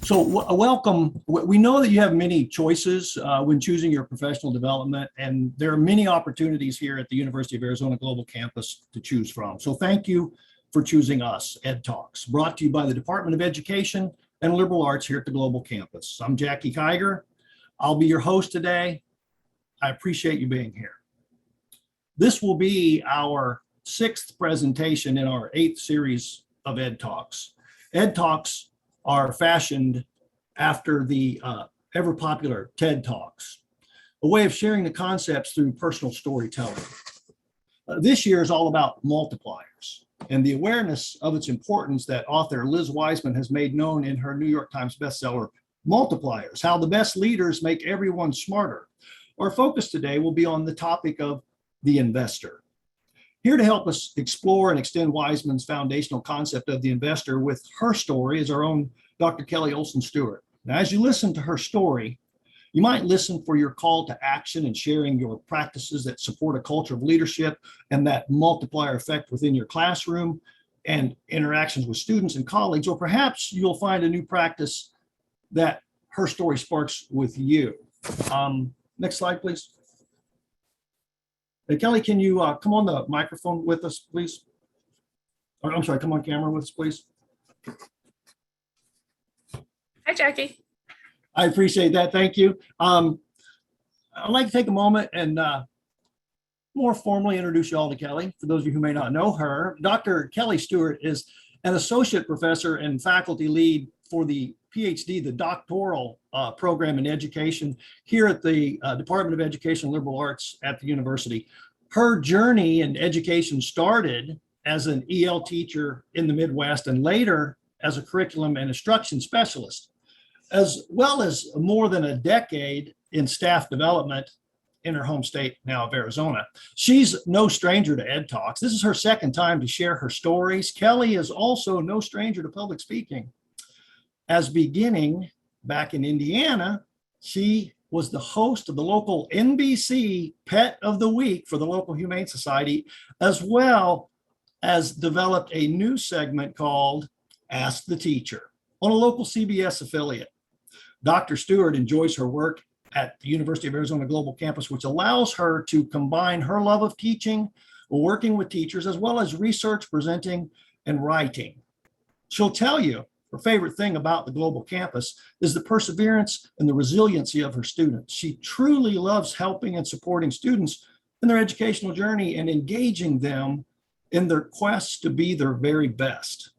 Welcome. We know that you have many choices when choosing your professional development, and there are many opportunities here at the University of Arizona Global Campus to choose from. So thank you for choosing us, Ed Talks, brought to you by the Department of Education and Liberal Arts here at the Global Campus. I'm Jackie Kiger. I'll be your host today. I appreciate you being here. This will be our 6th presentation in our 8th series of Ed Talks. Ed Talks are fashioned after the ever popular TED Talks, a way of sharing the concepts through personal storytelling. This year is all about multipliers and the awareness of its importance that author Liz Wiseman has made known in her New York Times bestseller, Multipliers, How the Best Leaders Make Everyone Smarter. Our focus today will be on the topic of the investor. Here to help us explore and extend Wiseman's foundational concept of the investor with her story is our own Dr. Kelly Olson-Stewart. Now, as you listen to her story, you might listen for your call to action and sharing your practices that support a culture of leadership and that multiplier effect within your classroom and interactions with students and colleagues, or perhaps you'll find a new practice that her story sparks with you. Next slide, please. Hey, Kelly, can you come on the microphone with us, please? Or, I'm sorry, come on camera with us, please. Hi, Jackie. I appreciate that. Thank you. I'd like to take a moment and more formally introduce you all to Kelly. For those of you who may not know her, Dr. Kelly Stewart is an associate professor and faculty lead for the PhD, the doctoral program in education here at the Department of Education and Liberal Arts at the university. Her journey in education started as an EL teacher in the Midwest and later as a curriculum and instruction specialist, as well as more than a decade in staff development in her home state now of Arizona. She's no stranger to Ed Talks. This is her 2nd time to share her stories. Kelly is also no stranger to public speaking. As beginning back in Indiana, she was the host of the local NBC Pet of the Week for the local Humane Society, as well as developed a new segment called Ask the Teacher on a local CBS affiliate. Dr. Stewart enjoys her work at the University of Arizona Global Campus, which allows her to combine her love of teaching, working with teachers, as well as research, presenting, and writing. She'll tell you her favorite thing about the global campus is the perseverance and the resiliency of her students. She truly loves helping and supporting students in their educational journey and engaging them in their quest to be their very best.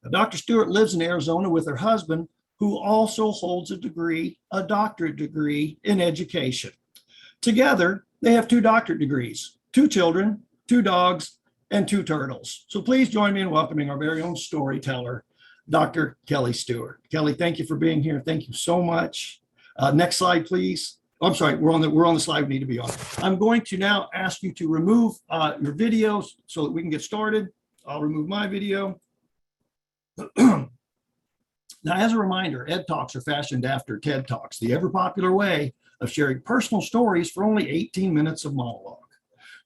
Now, Dr. Stewart lives in Arizona with her husband, who also holds a doctorate degree in education. Together, they have 2 doctorate degrees, 2 children, 2 dogs, and 2 turtles. So please join me in welcoming our very own storyteller, Dr. Kelly Stewart. Kelly, thank you for being here. Thank you so much. Next slide, please. Oh, I'm sorry, we're on the slide we need to be on. I'm going to now ask you to remove your videos so that we can get started. I'll remove my video. Now, as a reminder, Ed Talks are fashioned after TED Talks, the ever popular way of sharing personal stories for only 18 minutes of monologue.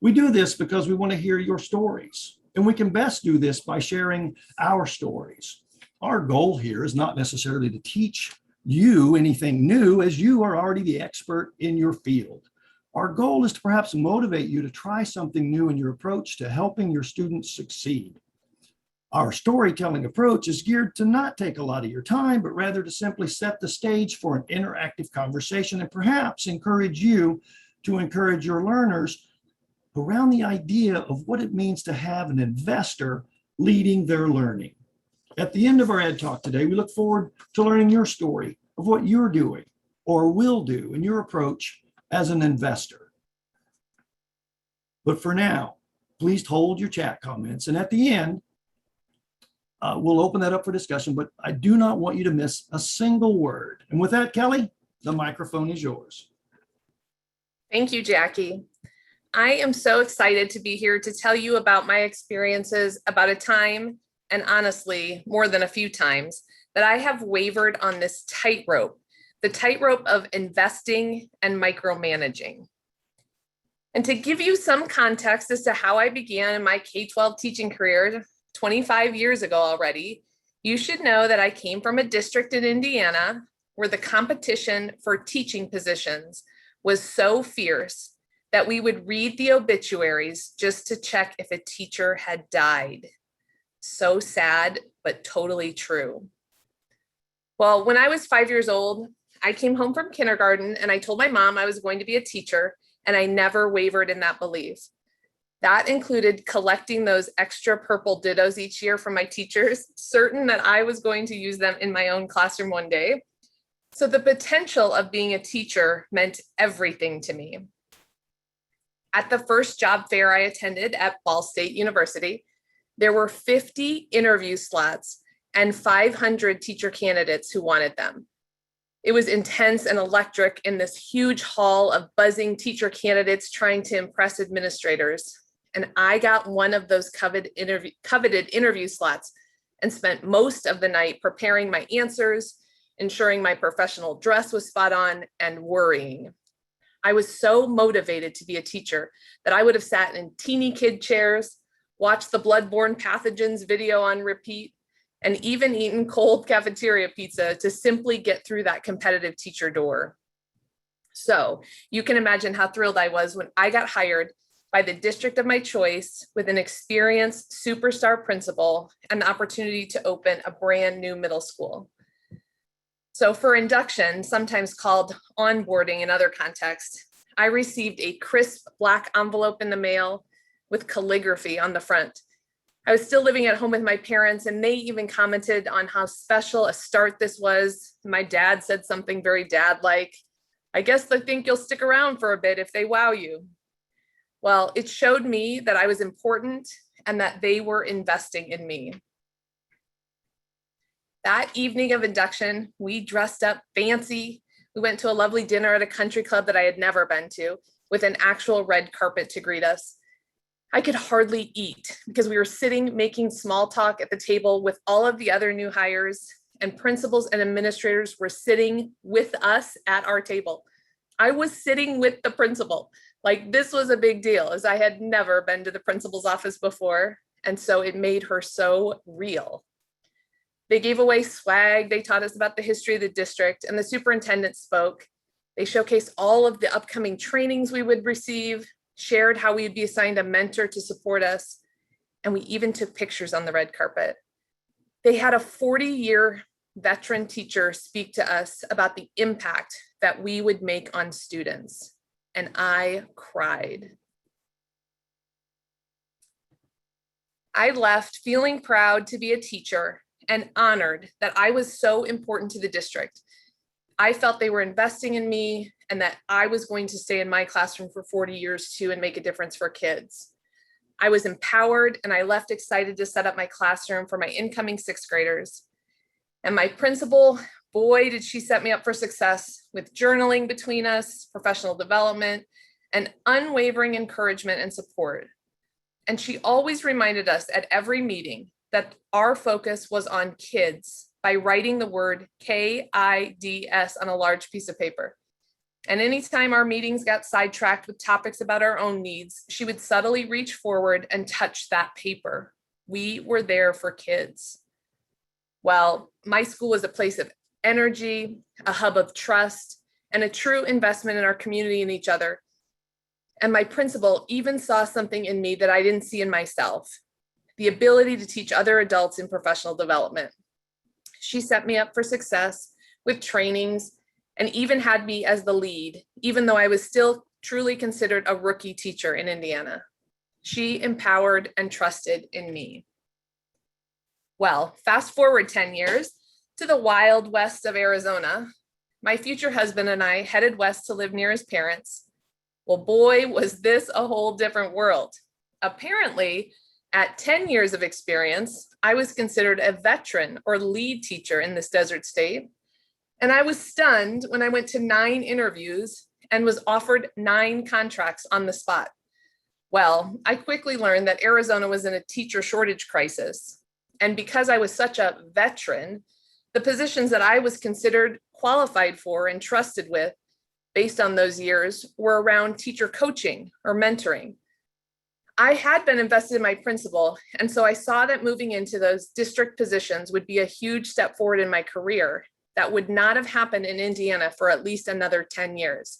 We do this because we want to hear your stories, and we can best do this by sharing our stories. Our goal here is not necessarily to teach you anything new, as you are already the expert in your field. Our goal is to perhaps motivate you to try something new in your approach to helping your students succeed. Our storytelling approach is geared to not take a lot of your time, but rather to simply set the stage for an interactive conversation and perhaps encourage you to encourage your learners around the idea of what it means to have an investor leading their learning. At the end of our Ed Talk today, we look forward to learning your story of what you're doing or will do in your approach as an investor. But for now, please hold your chat comments, and at the end, we'll open that up for discussion, but I do not want you to miss a single word. And with that, Kelly, the microphone is yours. Thank you, Jackie. I am so excited to be here to tell you about my experiences about a time, and honestly, more than a few times, that I have wavered on this tightrope, the tightrope of investing and micromanaging. And to give you some context as to how I began in my K-12 teaching career 25 years ago already, You should know that I came from a district in Indiana where the competition for teaching positions was so fierce that we would read the obituaries just to check if a teacher had died. So sad, but totally true. Well, when I was 5 years old, I came home from kindergarten and I told my mom I was going to be a teacher, and I never wavered in that belief. That included collecting those extra purple dittos each year from my teachers, certain that I was going to use them in my own classroom one day. So the potential of being a teacher meant everything to me. At the first job fair I attended at Ball State University, there were 50 interview slots and 500 teacher candidates who wanted them. It was intense and electric in this huge hall of buzzing teacher candidates trying to impress administrators. And I got one of those coveted interview slots and spent most of the night preparing my answers, ensuring my professional dress was spot on, and worrying. I was so motivated to be a teacher that I would have sat in teeny kid chairs, watched the bloodborne pathogens video on repeat, and even eaten cold cafeteria pizza to simply get through that competitive teacher door. So you can imagine how thrilled I was when I got hired by the district of my choice with an experienced superstar principal and the opportunity to open a brand new middle school. So for induction, sometimes called onboarding in other contexts, I received a crisp black envelope in the mail with calligraphy on the front. I was still living at home with my parents, and they even commented on how special a start this was. My dad said something very dad-like. I guess they think you'll stick around for a bit if they wow you. Well, it showed me that I was important and that they were investing in me. That evening of induction, we dressed up fancy. We went to a lovely dinner at a country club that I had never been to, with an actual red carpet to greet us. I could hardly eat because we were sitting making small talk at the table with all of the other new hires, and principals and administrators were sitting with us at our table. I was sitting with the principal. Like, this was a big deal, as I had never been to the principal's office before, and so it made her so real. They gave away swag, they taught us about the history of the district, and the superintendent spoke. They showcased all of the upcoming trainings we would receive, shared how we would be assigned a mentor to support us, and we even took pictures on the red carpet. They had a 40-year veteran teacher speak to us about the impact that we would make on students, and I cried. I left feeling proud to be a teacher and honored that I was so important to the district. I felt they were investing in me and that I was going to stay in my classroom for 40 years too and make a difference for kids. I was empowered, and I left excited to set up my classroom for my incoming sixth graders. And my principal, boy, did she set me up for success with journaling between us, professional development, and unwavering encouragement and support. And she always reminded us at every meeting that our focus was on kids by writing the word KIDS on a large piece of paper. And anytime our meetings got sidetracked with topics about our own needs, she would subtly reach forward and touch that paper. We were there for kids. Well, my school was a place of energy, a hub of trust, and a true investment in our community and each other. And my principal even saw something in me that I didn't see in myself, the ability to teach other adults in professional development. She set me up for success with trainings and even had me as the lead, even though I was still truly considered a rookie teacher in Indiana. She empowered and trusted in me. Well, fast forward 10 years to the wild west of Arizona. My future husband and I headed west to live near his parents. Well, boy, was this a whole different world. Apparently, at 10 years of experience, I was considered a veteran or lead teacher in this desert state. And I was stunned when I went to 9 interviews and was offered 9 contracts on the spot. Well, I quickly learned that Arizona was in a teacher shortage crisis. And because I was such a veteran, the positions that I was considered qualified for and trusted with based on those years were around teacher coaching or mentoring. I had been invested in my principal, and so I saw that moving into those district positions would be a huge step forward in my career that would not have happened in Indiana for at least another 10 years.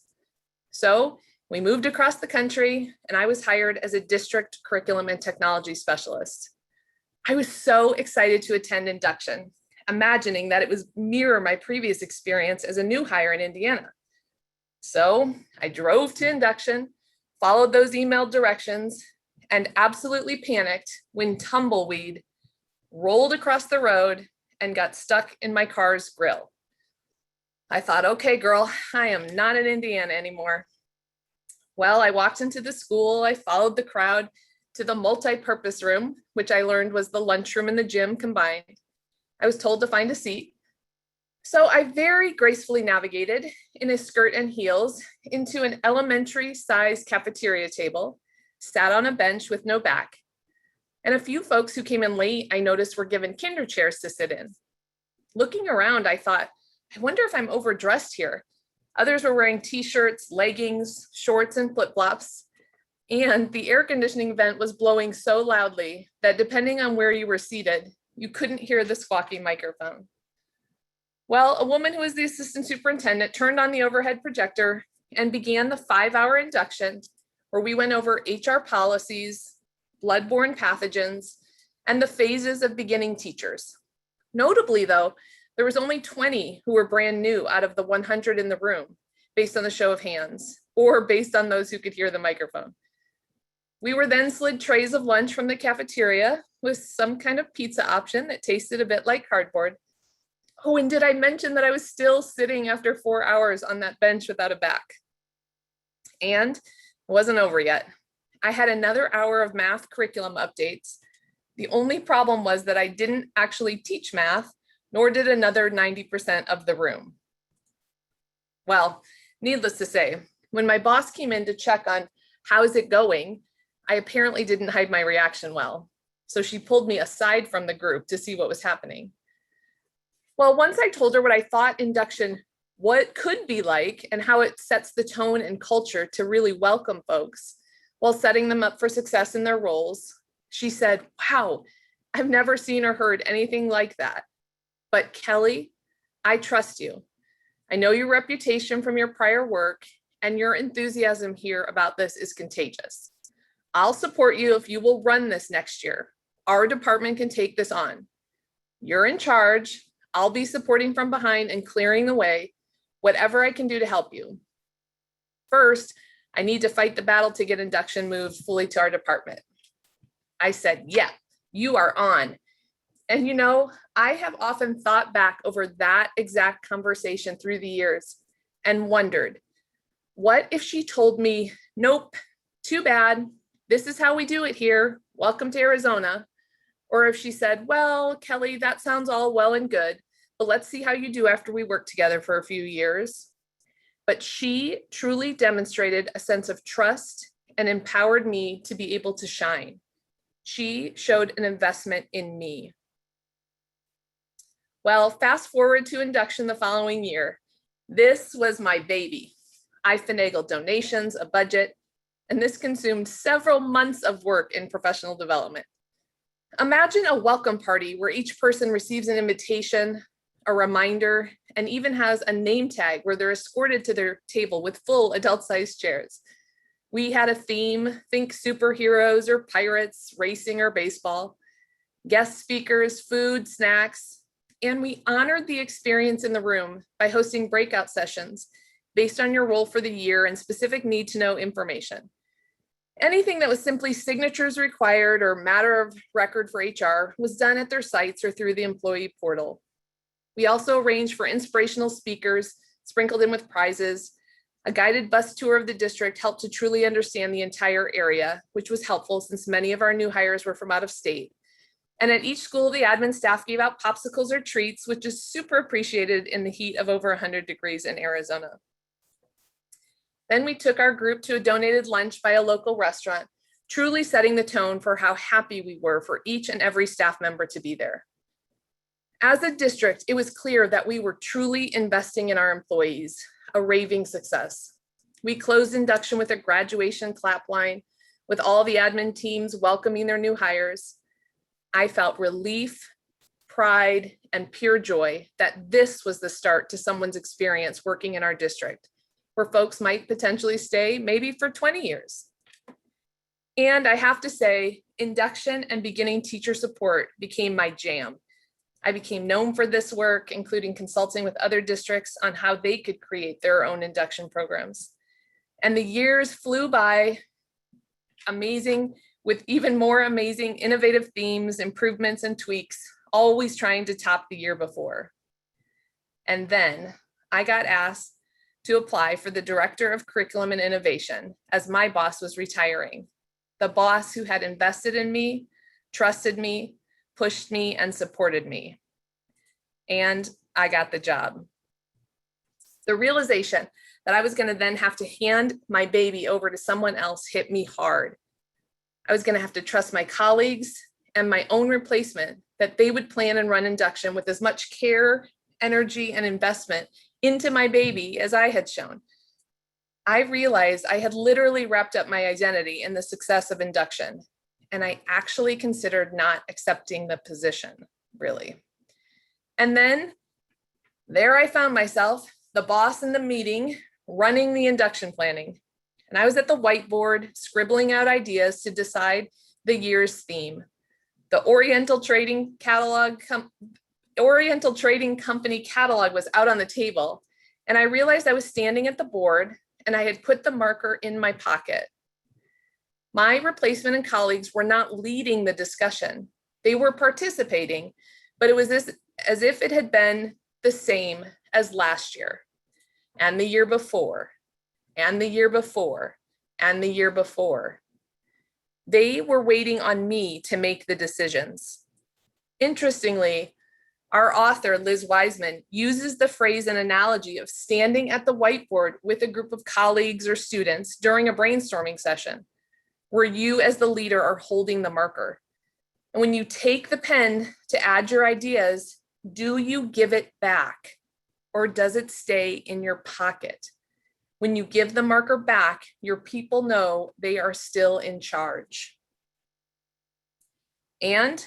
So we moved across the country, and I was hired as a district curriculum and technology specialist. I was so excited to attend induction, imagining that it was mirror my previous experience as a new hire in Indiana. So I drove to induction, followed those emailed directions, and absolutely panicked when tumbleweed rolled across the road and got stuck in my car's grill. I thought, okay, girl, I am not in Indiana anymore. Well, I walked into the school, I followed the crowd to the multi-purpose room, which I learned was the lunchroom and the gym combined. I was told to find a seat. So I very gracefully navigated in a skirt and heels into an elementary sized cafeteria table, sat on a bench with no back. And a few folks who came in late, I noticed were given kinder chairs to sit in. Looking around, I thought, I wonder if I'm overdressed here. Others were wearing t-shirts, leggings, shorts, and flip-flops. And the air conditioning vent was blowing so loudly that depending on where you were seated, you couldn't hear the squawky microphone. Well, a woman who was the assistant superintendent turned on the overhead projector and began the 5-hour induction where we went over HR policies, bloodborne pathogens, and the phases of beginning teachers. Notably, though, there was only 20 who were brand new out of the 100 in the room, based on the show of hands, or based on those who could hear the microphone. We were then slid trays of lunch from the cafeteria with some kind of pizza option that tasted a bit like cardboard. Oh, and did I mention that I was still sitting after 4 hours on that bench without a back? And it wasn't over yet. I had another hour of math curriculum updates. The only problem was that I didn't actually teach math, nor did another 90% of the room. Well, needless to say, when my boss came in to check on how's it going, I apparently didn't hide my reaction well. So she pulled me aside from the group to see what was happening. Well, once I told her what I thought induction what could be like and how it sets the tone and culture to really welcome folks while setting them up for success in their roles, she said, wow, I've never seen or heard anything like that. But Kelly, I trust you. I know your reputation from your prior work, and your enthusiasm here about this is contagious. I'll support you if you will run this next year. Our department can take this on. You're in charge. I'll be supporting from behind and clearing the way, whatever I can do to help you. First, I need to fight the battle to get induction moved fully to our department. I said, yeah, you are on. And you know, I have often thought back over that exact conversation through the years and wondered, what if she told me, nope, too bad, this is how we do it here, welcome to Arizona. Or if she said, well, Kelly, that sounds all well and good, but let's see how you do after we work together for a few years. But she truly demonstrated a sense of trust and empowered me to be able to shine. She showed an investment in me. Well, fast forward to induction the following year. This was my baby. I finagled donations, a budget, and this consumed several months of work in professional development. Imagine a welcome party where each person receives an invitation, a reminder, and even has a name tag where they're escorted to their table with full adult-sized chairs. We had a theme, think superheroes or pirates, racing or baseball, guest speakers, food, snacks, and we honored the experience in the room by hosting breakout sessions based on your role for the year and specific need to know information. Anything that was simply signatures required or matter of record for HR was done at their sites or through the employee portal. We also arranged for inspirational speakers sprinkled in with prizes. A guided bus tour of the district helped to truly understand the entire area, which was helpful since many of our new hires were from out of state. And at each school, the admin staff gave out popsicles or treats, which is super appreciated in the heat of over 100 degrees in Arizona. Then we took our group to a donated lunch by a local restaurant, truly setting the tone for how happy we were for each and every staff member to be there. As a district, it was clear that we were truly investing in our employees, a raving success. We closed induction with a graduation clap line, with all the admin teams welcoming their new hires, I felt relief, pride, and pure joy that this was the start to someone's experience working in our district, where folks might potentially stay maybe for 20 years. And I have to say, induction and beginning teacher support became my jam. I became known for this work, including consulting with other districts on how they could create their own induction programs. And the years flew by, amazing, with even more amazing innovative themes, improvements, and tweaks, always trying to top the year before. And then I got asked to apply for the Director of Curriculum and Innovation as my boss was retiring, the boss who had invested in me, trusted me, pushed me, and supported me. And I got the job. The realization that I was going to then have to hand my baby over to someone else hit me hard. I was going to have to trust my colleagues and my own replacement that they would plan and run induction with as much care, energy, and investment into my baby as I had shown. I realized I had literally wrapped up my identity in the success of induction, and I actually considered not accepting the position, really. And then there I found myself, the boss in the meeting, running the induction planning. And I was at the whiteboard, scribbling out ideas to decide the year's theme. The Oriental Trading Company catalog was out on the table, and I realized I was standing at the board and I had put the marker in my pocket. My replacement and colleagues were not leading the discussion. They were participating, but it was as if it had been the same as last year, and the year before, and the year before, and the year before. They were waiting on me to make the decisions. Interestingly, our author, Liz Wiseman, uses the phrase and analogy of standing at the whiteboard with a group of colleagues or students during a brainstorming session, where you as the leader are holding the marker. And when you take the pen to add your ideas, do you give it back, or does it stay in your pocket? When you give the marker back, your people know they are still in charge. And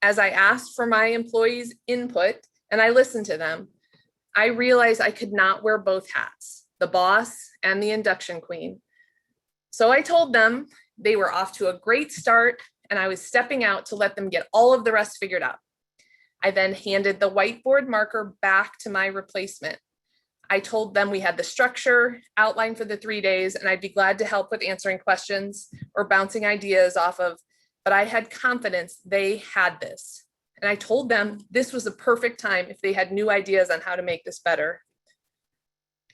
as I asked for my employees' input and I listened to them, I realized I could not wear both hats, the boss and the induction queen. So I told them they were off to a great start and I was stepping out to let them get all of the rest figured out. I then handed the whiteboard marker back to my replacement. I told them we had the structure outlined for the 3 days and I'd be glad to help with answering questions or bouncing ideas off of, but I had confidence they had this. And I told them this was a perfect time if they had new ideas on how to make this better.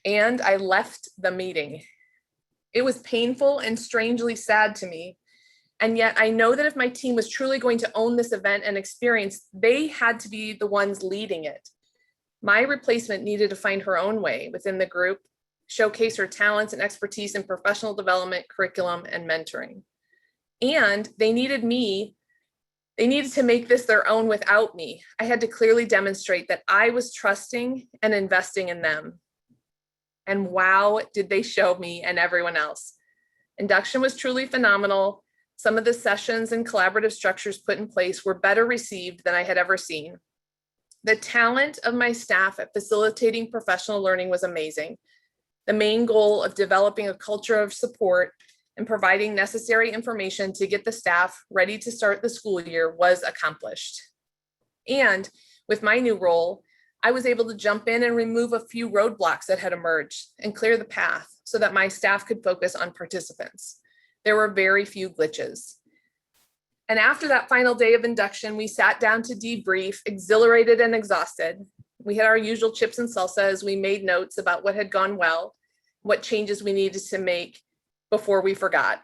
And I left the meeting. It was painful and strangely sad to me. And yet I know that if my team was truly going to own this event and experience, they had to be the ones leading it. My replacement needed to find her own way within the group, showcase her talents and expertise in professional development, curriculum, and mentoring. And they needed to make this their own without me. I had to clearly demonstrate that I was trusting and investing in them. And wow, did they show me and everyone else. Induction was truly phenomenal. Some of the sessions and collaborative structures put in place were better received than I had ever seen. The talent of my staff at facilitating professional learning was amazing. The main goal of developing a culture of support and providing necessary information to get the staff ready to start the school year was accomplished. And with my new role, I was able to jump in and remove a few roadblocks that had emerged and clear the path so that my staff could focus on participants. There were very few glitches. And after that final day of induction, we sat down to debrief, exhilarated and exhausted. We had our usual chips and salsa as we made notes about what had gone well, what changes we needed to make before we forgot.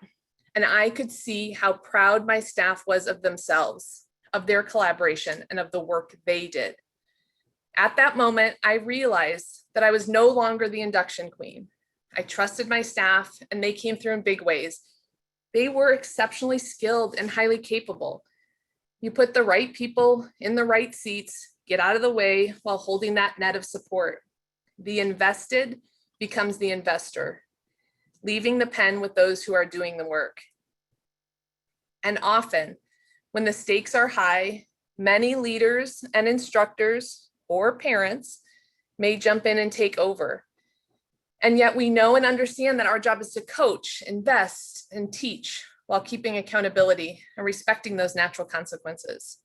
And I could see how proud my staff was of themselves, of their collaboration, and of the work they did. At that moment, I realized that I was no longer the induction queen. I trusted my staff and they came through in big ways. They were exceptionally skilled and highly capable. You put the right people in the right seats, get out of the way while holding that net of support. The invested becomes the investor, leaving the pen with those who are doing the work. And often, when the stakes are high, many leaders and instructors or parents may jump in and take over. And yet we know and understand that our job is to coach, invest, and teach while keeping accountability and respecting those natural consequences.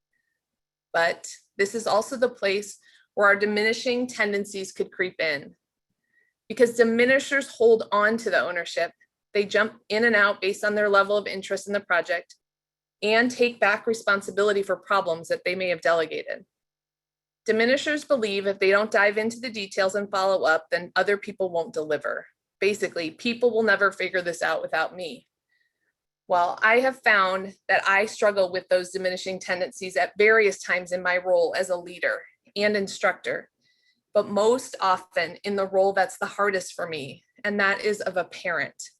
But this is also the place where our diminishing tendencies could creep in, because diminishers hold on to the ownership. They jump in and out based on their level of interest in the project and take back responsibility for problems that they may have delegated. Diminishers believe if they don't dive into the details and follow up, then other people won't deliver. Basically, people will never figure this out without me. Well, I have found that I struggle with those diminishing tendencies at various times in my role as a leader and instructor, but most often in the role that's the hardest for me, and that is of a parent.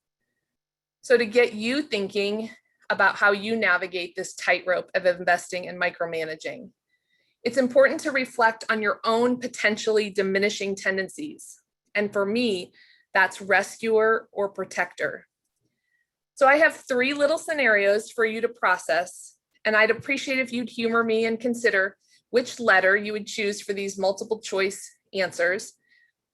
So to get you thinking about how you navigate this tightrope of investing and micromanaging, it's important to reflect on your own potentially diminishing tendencies. And for me, that's rescuer or protector. So I have 3 little scenarios for you to process, and I'd appreciate if you'd humor me and consider which letter you would choose for these multiple choice answers.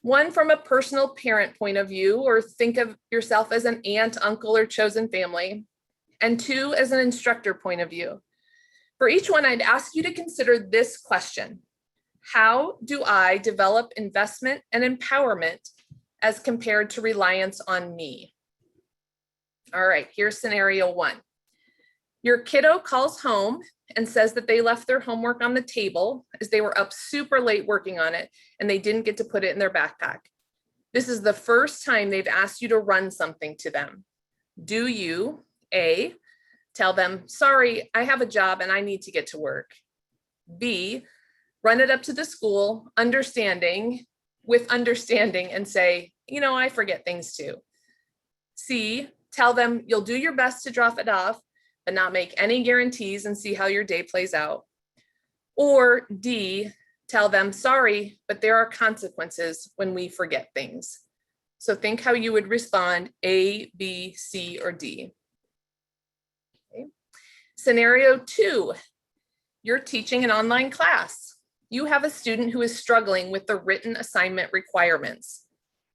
One from a personal parent point of view, or think of yourself as an aunt, uncle, or chosen family, and 2 as an instructor point of view. For each one, I'd ask you to consider this question: how do I develop investment and empowerment as compared to reliance on me? All right, here's scenario 1. Your kiddo calls home and says that they left their homework on the table as they were up super late working on it and they didn't get to put it in their backpack. This is the first time they've asked you to run something to them. Do you, A, tell them, sorry, I have a job and I need to get to work? B, run it up to the school, understanding and say, I forget things too. C, tell them you'll do your best to drop it off, but not make any guarantees and see how your day plays out. Or D, tell them, sorry, but there are consequences when we forget things. So think how you would respond: A, B, C, or D. Okay. Scenario 2, you're teaching an online class. You have a student who is struggling with the written assignment requirements.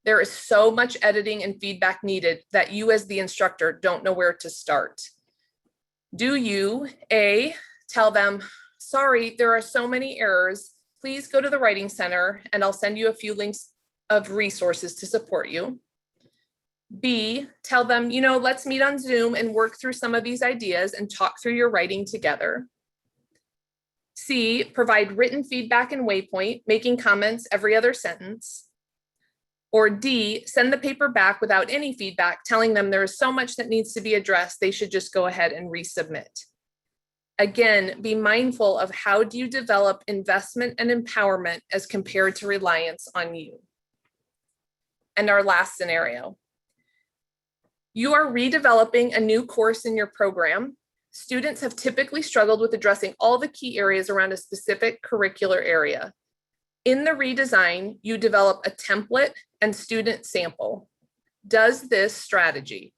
There is so much editing and feedback needed that you as the instructor don't know where to start. Do you, A, tell them, sorry, there are so many errors. Please go to the Writing Center and I'll send you a few links of resources to support you. B, tell them, let's meet on Zoom and work through some of these ideas and talk through your writing together. C, provide written feedback and waypoint, making comments every other sentence. Or D, send the paper back without any feedback, telling them there is so much that needs to be addressed, they should just go ahead and resubmit. Again, be mindful of how do you develop investment and empowerment as compared to reliance on you. And our last scenario. You are redeveloping a new course in your program. Students have typically struggled with addressing all the key areas around a specific curricular area. In the redesign, you develop a template and student sample. Does this strategy,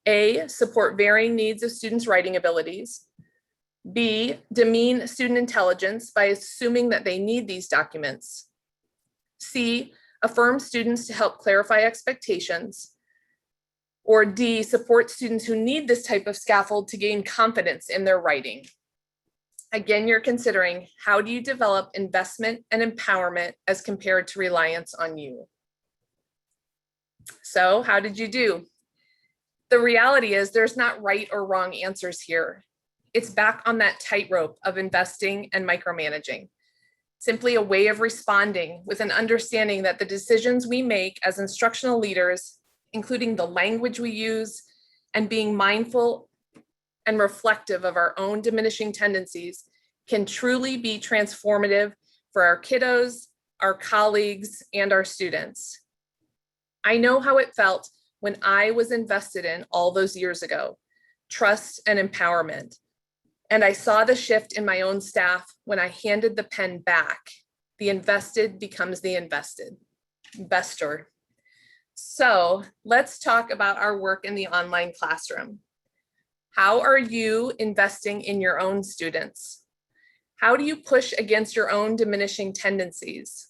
A, support varying needs of students' writing abilities? B, demean student intelligence by assuming that they need these documents? C, affirm students to help clarify expectations? Or D, support students who need this type of scaffold to gain confidence in their writing? Again, you're considering how do you develop investment and empowerment as compared to reliance on you? So how did you do? The reality is there's not right or wrong answers here. It's back on that tightrope of investing and micromanaging. Simply a way of responding with an understanding that the decisions we make as instructional leaders, including the language we use, and being mindful and reflective of our own diminishing tendencies, can truly be transformative for our kiddos, our colleagues, and our students. I know how it felt when I was invested in all those years ago, trust and empowerment. And I saw the shift in my own staff when I handed the pen back. The invested becomes the investor. So let's talk about our work in the online classroom. How are you investing in your own students? How do you push against your own diminishing tendencies?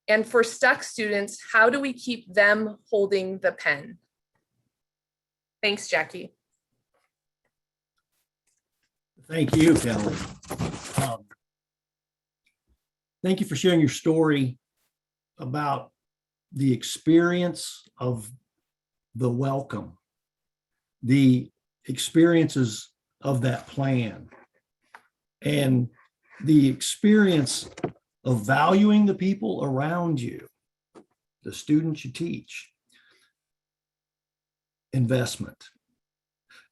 And for stuck students, how do we keep them holding the pen? Thanks, Jackie. Thank you, Kelly. Thank you for sharing your story about the experience of the welcome, the experiences of that plan, and the experience of valuing the people around you, the students you teach. Investment.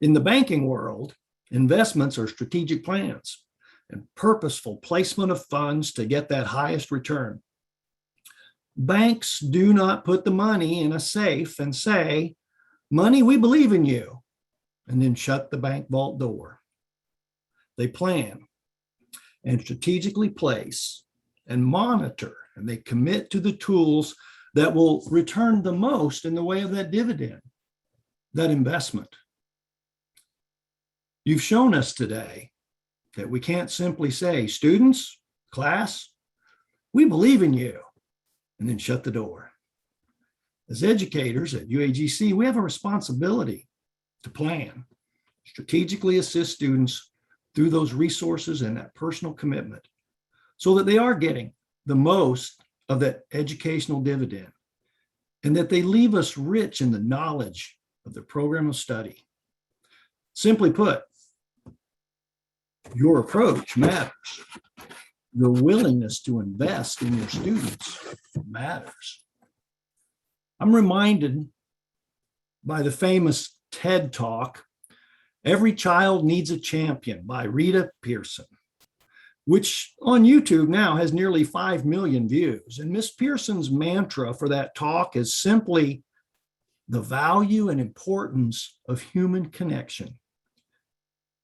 In the banking world, investments are strategic plans and purposeful placement of funds to get that highest return. Banks do not put the money in a safe and say, "Money, we believe in you," and then shut the bank vault door. They plan and strategically place and monitor, and they commit to the tools that will return the most in the way of that dividend, that investment. You've shown us today that we can't simply say, "Students, class, we believe in you," and then shut the door. As educators at UAGC, we have a responsibility to plan, strategically assist students through those resources and that personal commitment so that they are getting the most of that educational dividend and that they leave us rich in the knowledge of the program of study. Simply put, your approach matters. Your willingness to invest in your students matters. I'm reminded by the famous TED Talk, "Every Child Needs a Champion" by Rita Pearson, which on YouTube now has nearly 5 million views. And Miss Pearson's mantra for that talk is simply the value and importance of human connection.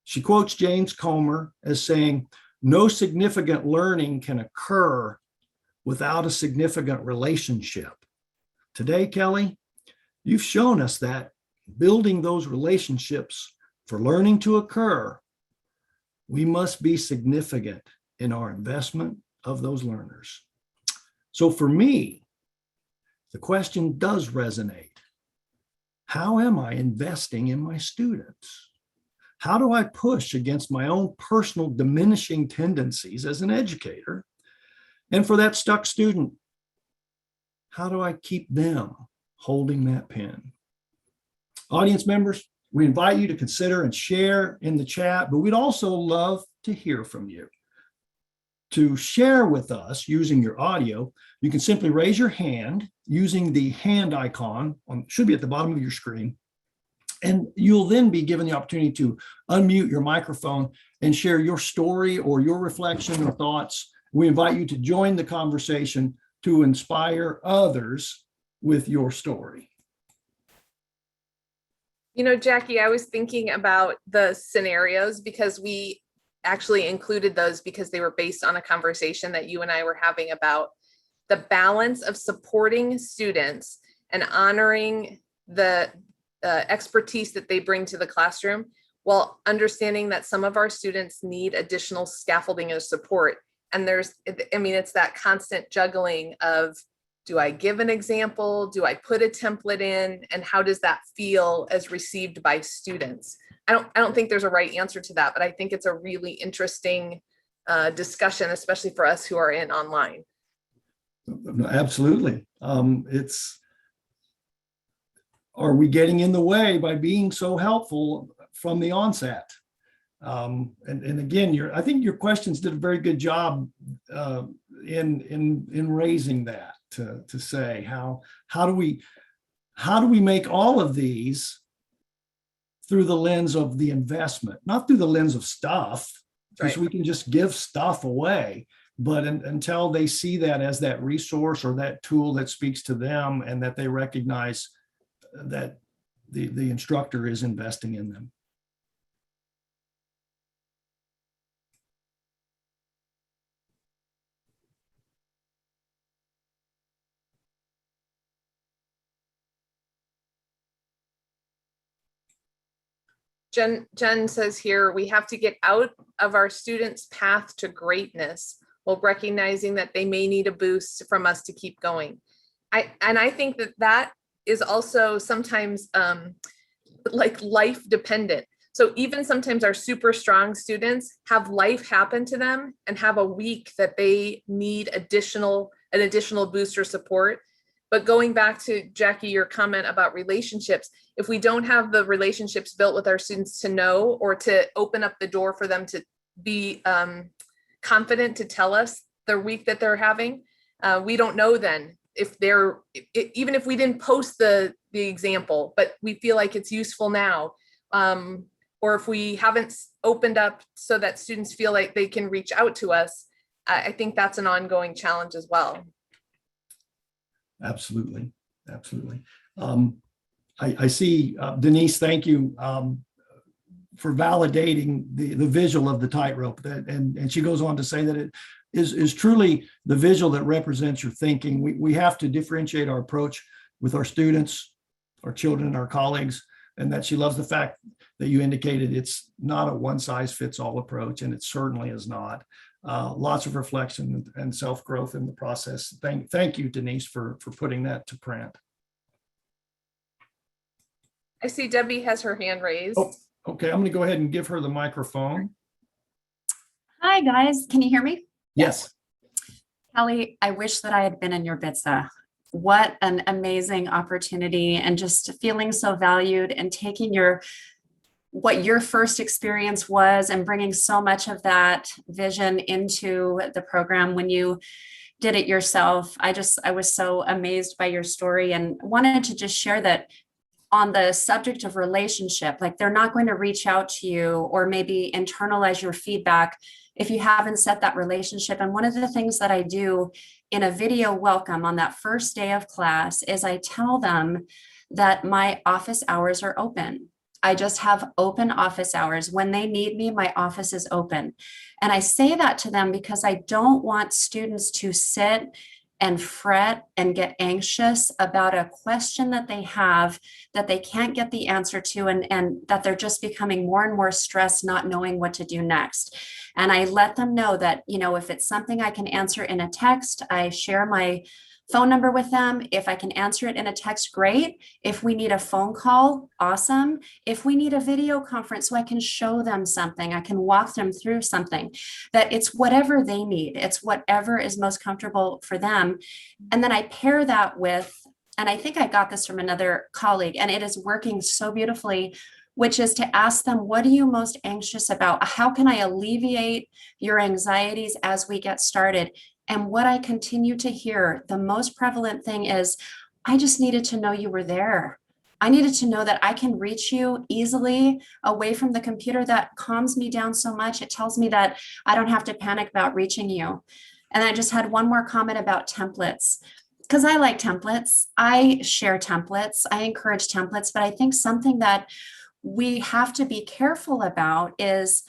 She quotes James Comer as saying, "No significant learning can occur without a significant relationship." Today, Kelly, you've shown us that building those relationships for learning to occur, we must be significant in our investment of those learners. So for me, the question does resonate. How am I investing in my students? How do I push against my own personal diminishing tendencies as an educator? And for that stuck student, how do I keep them holding that pen? Audience members, we invite you to consider and share in the chat, but we'd also love to hear from you. To share with us using your audio, you can simply raise your hand using the hand icon, should be at the bottom of your screen. And you'll then be given the opportunity to unmute your microphone and share your story or your reflection or thoughts. We invite you to join the conversation to inspire others with your story. You know, Jackie, I was thinking about the scenarios because we actually included those because they were based on a conversation that you and I were having about the balance of supporting students and honoring the expertise that they bring to the classroom, while understanding that some of our students need additional scaffolding and support. And it's that constant juggling of, do I give an example? Do I put a template in? And how does that feel as received by students? I don't think there's a right answer to that, but I think it's a really interesting discussion, especially for us who are in online. Absolutely. Are we getting in the way by being so helpful from the onset? And again, I think your questions did a very good job in raising that to say how do we make all of these through the lens of the investment, not through the lens of stuff, because we can just give stuff away, but until they see that as that resource or that tool that speaks to them and that they recognize that the instructor is investing in them. Jen says here, we have to get out of our students' path to greatness while recognizing that they may need a boost from us to keep going. I think that is also sometimes like life dependent. So even sometimes our super strong students have life happen to them and have a week that they need an additional boost or support. But going back to Jackie, your comment about relationships, if we don't have the relationships built with our students to know or to open up the door for them to be confident to tell us the week that they're having, we don't know then if they're, even if we didn't post the example, but we feel like it's useful now. Or if we haven't opened up so that students feel like they can reach out to us, I think that's an ongoing challenge as well. Absolutely. Absolutely. I see, Denise, thank you for validating the visual of the tightrope. And she goes on to say that it is truly the visual that represents your thinking. We have to differentiate our approach with our students, our children, our colleagues, and that she loves the fact that you indicated it's not a one size fits all approach, and it certainly is not. Lots of reflection and self-growth in the process. Thank you, Denise, for putting that to print. I see Debbie has her hand raised. Oh, okay, I'm going to go ahead and give her the microphone. Hi, guys. Can you hear me? Yes. Kelly, I wish that I had been in your BITSA. What an amazing opportunity, and just feeling so valued and taking what your first experience was and bringing so much of that vision into the program when you did it yourself. I was so amazed by your story and wanted to just share that on the subject of relationship, like they're not going to reach out to you or maybe internalize your feedback if you haven't set that relationship. And one of the things that I do in a video welcome on that first day of class is I tell them that my office hours are open. I just have open office hours. When they need me, my office is open. And I say that to them because I don't want students to sit and fret and get anxious about a question that they have that they can't get the answer to, and that they're just becoming more and more stressed, not knowing what to do next. And I let them know that, if it's something I can answer in a text, I share my phone number with them. If I can answer it in a text, great. If we need a phone call, awesome. If we need a video conference so I can show them something, I can walk them through something, that it's whatever they need. It's whatever is most comfortable for them. And then I pair that with, and I think I got this from another colleague, and it is working so beautifully, which is to ask them, what are you most anxious about? How can I alleviate your anxieties as we get started? And what I continue to hear, the most prevalent thing is, I just needed to know you were there. I needed to know that I can reach you easily away from the computer. That calms me down so much. It tells me that I don't have to panic about reaching you. And I just had one more comment about templates, because I like templates. I share templates. I encourage templates. But I think something that we have to be careful about is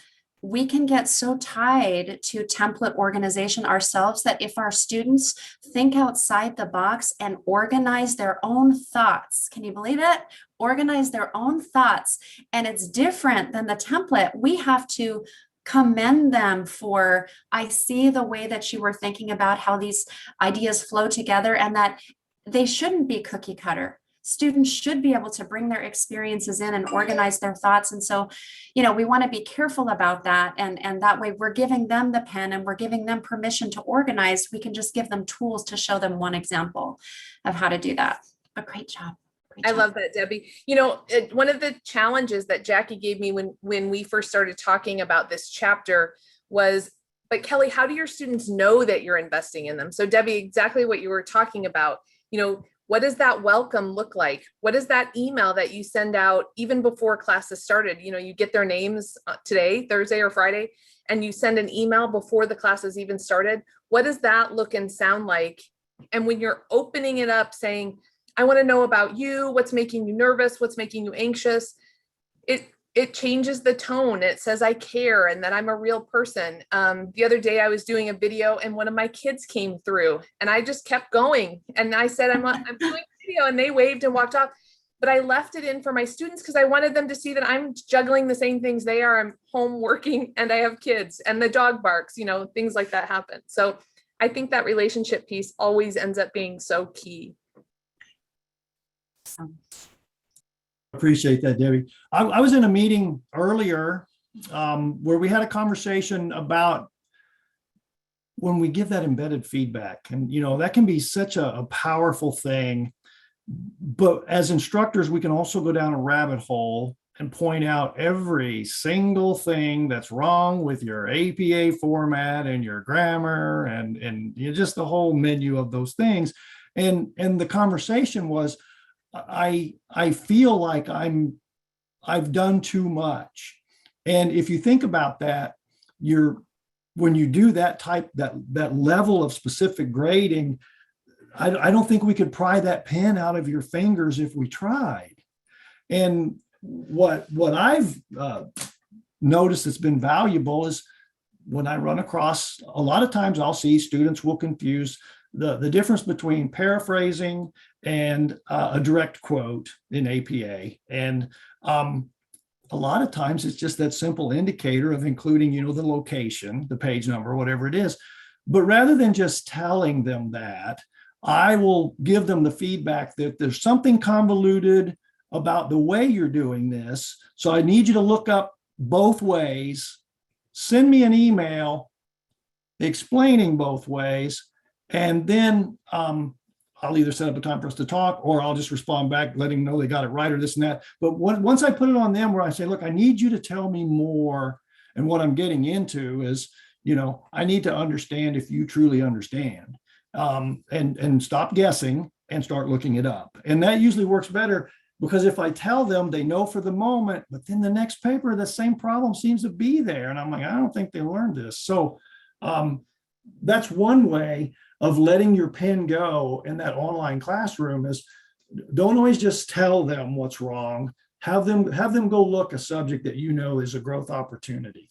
we can get so tied to template organization ourselves that if our students think outside the box and organize their own thoughts, can you believe it? Organize their own thoughts, and it's different than the template, we have to commend them for, I see the way that you were thinking about how these ideas flow together, and that they shouldn't be cookie cutter. Students should be able to bring their experiences in and organize their thoughts. And so, we want to be careful about that. And that way we're giving them the pen and we're giving them permission to organize. We can just give them tools to show them one example of how to do that. But great job. I love that, Debbie. One of the challenges that Jackie gave me when we first started talking about this chapter was, but Kelly, how do your students know that you're investing in them? So Debbie, exactly what you were talking about, what does that welcome look like? What is that email that you send out even before classes started? You get their names today, Thursday or Friday, and you send an email before the classes even started. What does that look and sound like? And when you're opening it up saying, I want to know about you, what's making you nervous, what's making you anxious, it changes the tone. It says I care and that I'm a real person. The other day I was doing a video and one of my kids came through and I just kept going. And I said, I'm doing a video, and they waved and walked off. but I left it in for my students because I wanted them to see that I'm juggling the same things they are. I'm home working and I have kids and the dog barks, things like that happen. So I think that relationship piece always ends up being so key. Appreciate that, Debbie. I was in a meeting earlier where we had a conversation about when we give that embedded feedback, and that can be such a powerful thing. But as instructors, we can also go down a rabbit hole and point out every single thing that's wrong with your APA format and your grammar and just the whole menu of those things. And the conversation was, I feel like I've done too much. And if you think about that, when you do that level of specific grading, I don't think we could pry that pen out of your fingers if we tried. And what I've noticed that's been valuable is when I run across, a lot of times I'll see students will confuse the difference between paraphrasing and a direct quote in APA. And a lot of times it's just that simple indicator of including, the location, the page number, whatever it is. But rather than just telling them that, I will give them the feedback that there's something convoluted about the way you're doing this. So I need you to look up both ways, send me an email explaining both ways, and then I'll either set up a time for us to talk, or I'll just respond back, letting them know they got it right or this and that. But once I put it on them where I say, look, I need you to tell me more. And what I'm getting into is, I need to understand if you truly understand. And stop guessing and start looking it up. And that usually works better, because if I tell them, they know for the moment, but then the next paper, the same problem seems to be there. And I'm like, I don't think they learned this. So that's one way of letting your pen go in that online classroom, is don't always just tell them what's wrong. Have them go look a subject that is a growth opportunity.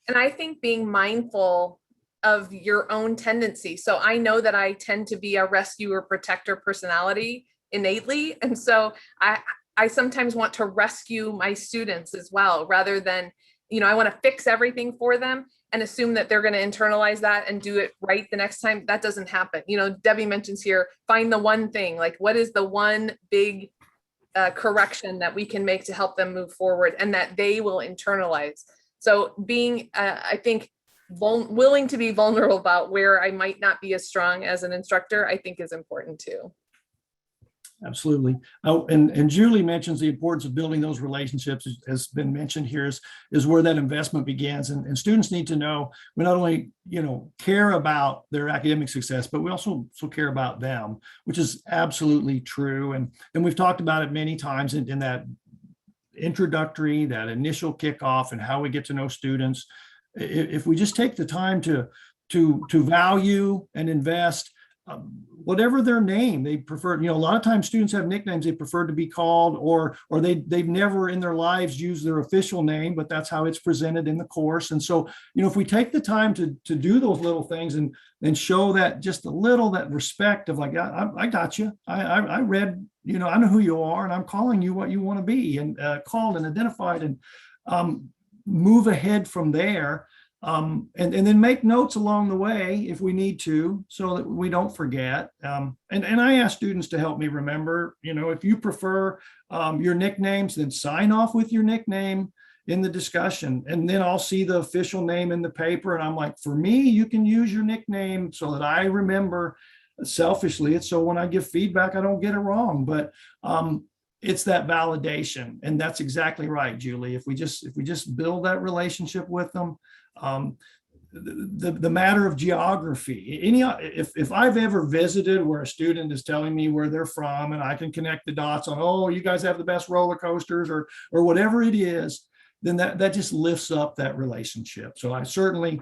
And I think being mindful of your own tendency. So I know that I tend to be a rescuer protector personality innately. And so I sometimes want to rescue my students as well, rather than, I want to fix everything for them and assume that they're going to internalize that and do it right the next time. That doesn't happen. Debbie mentions here, find the one thing, like what is the one big correction that we can make to help them move forward and that they will internalize. So being, I think, willing to be vulnerable about where I might not be as strong as an instructor, I think is important too. Absolutely. Oh, and Julie mentions the importance of building those relationships, has been mentioned here, is where that investment begins. And students need to know we not only, care about their academic success, but we also care about them, which is absolutely true. And we've talked about it many times in that introductory, that initial kickoff, and how we get to know students. If we just take the time to value and invest, whatever their name they prefer, a lot of times students have nicknames they prefer to be called, or they've never in their lives used their official name, but that's how it's presented in the course. And so, if we take the time to do those little things and show that just a little, that respect of like, I got you, I read, I know who you are, and I'm calling you what you want to be, and called and identified, and move ahead from there. And then make notes along the way if we need to, so that we don't forget. And I ask students to help me remember, if you prefer your nicknames, then sign off with your nickname in the discussion. And then I'll see the official name in the paper. And I'm like, for me, you can use your nickname so that I remember. Selfishly, it's so when I give feedback, I don't get it wrong. But it's that validation. And that's exactly right, Julie. If we just build that relationship with them, the matter of geography, if I've ever visited where a student is telling me where they're from, and I can connect the dots on, oh, you guys have the best roller coasters, or whatever it is, then that just lifts up that relationship. So I certainly,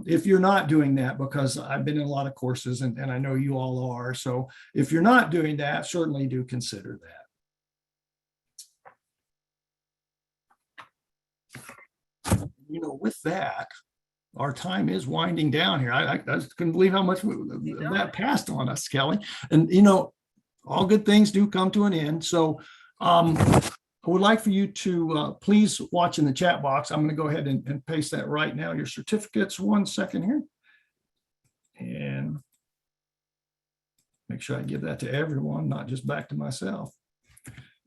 if you're not doing that, because I've been in a lot of courses and I know you all are, so if you're not doing that, certainly do consider that. With that, our time is winding down here. I just couldn't believe how much that passed on us, Kelly. And all good things do come to an end. So I would like for you to please watch in the chat box. I'm going to go ahead and paste that right now. Your certificates, 1 second here. And make sure I give that to everyone, not just back to myself.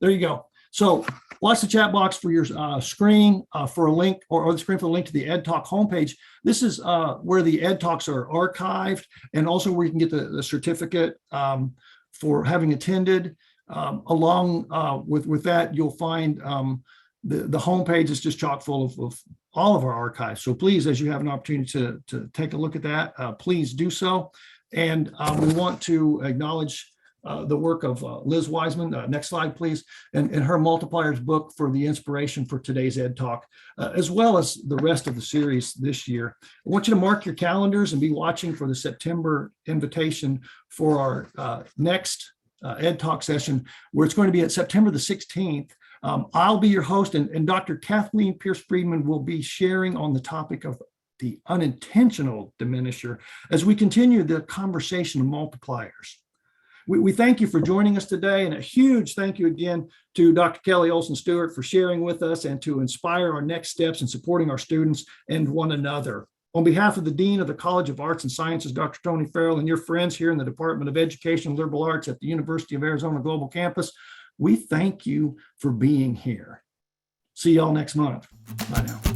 There you go. So watch the chat box for your screen for a link or the screen for the link to the Ed Talk homepage. This is where the Ed Talks are archived, and also where you can get the certificate for having attended. Along with that, you'll find the homepage is just chock full of all of our archives. So please, as you have an opportunity to take a look at that, please do so. And we want to acknowledge the work of Liz Wiseman. Next slide, please. And her Multipliers book for the inspiration for today's Ed Talk, as well as the rest of the series this year. I want you to mark your calendars and be watching for the September invitation for our next Ed Talk session, where it's going to be at September the 16th. I'll be your host, and Dr. Kathleen Pierce-Friedman will be sharing on the topic of the unintentional diminisher as we continue the conversation of multipliers. We thank you for joining us today, and a huge thank you again to Dr. Kelly Olson-Stewart for sharing with us and to inspire our next steps in supporting our students and one another. On behalf of the Dean of the College of Arts and Sciences, Dr. Tony Farrell, and your friends here in the Department of Education and Liberal Arts at the University of Arizona Global Campus, we thank you for being here. See y'all next month. Bye now.